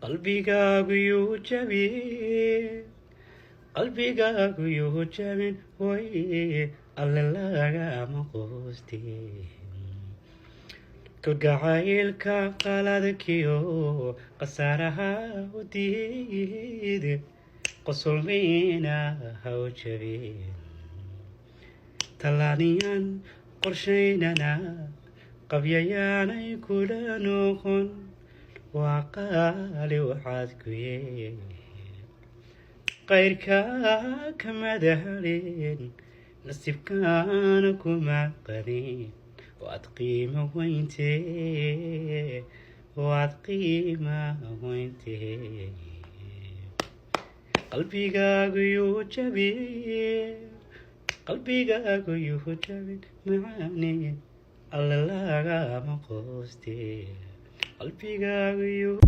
qalbigaagu yuu jabin qalbigaagu yuu jabin way alle lagama quustin kalgacaylka qaladkiyo khasaaraha u diide qosolmayna ha u jabin talaaniyan qorshaynana qabyayaanay kula noqon waa qaali waxaad ku yee qayrka kama dahalin nasiibkaana kuma qanin waad qiimo weyntee qalbigaagu yuu jabin macaani alle lagama quustin qalbigaagu yuu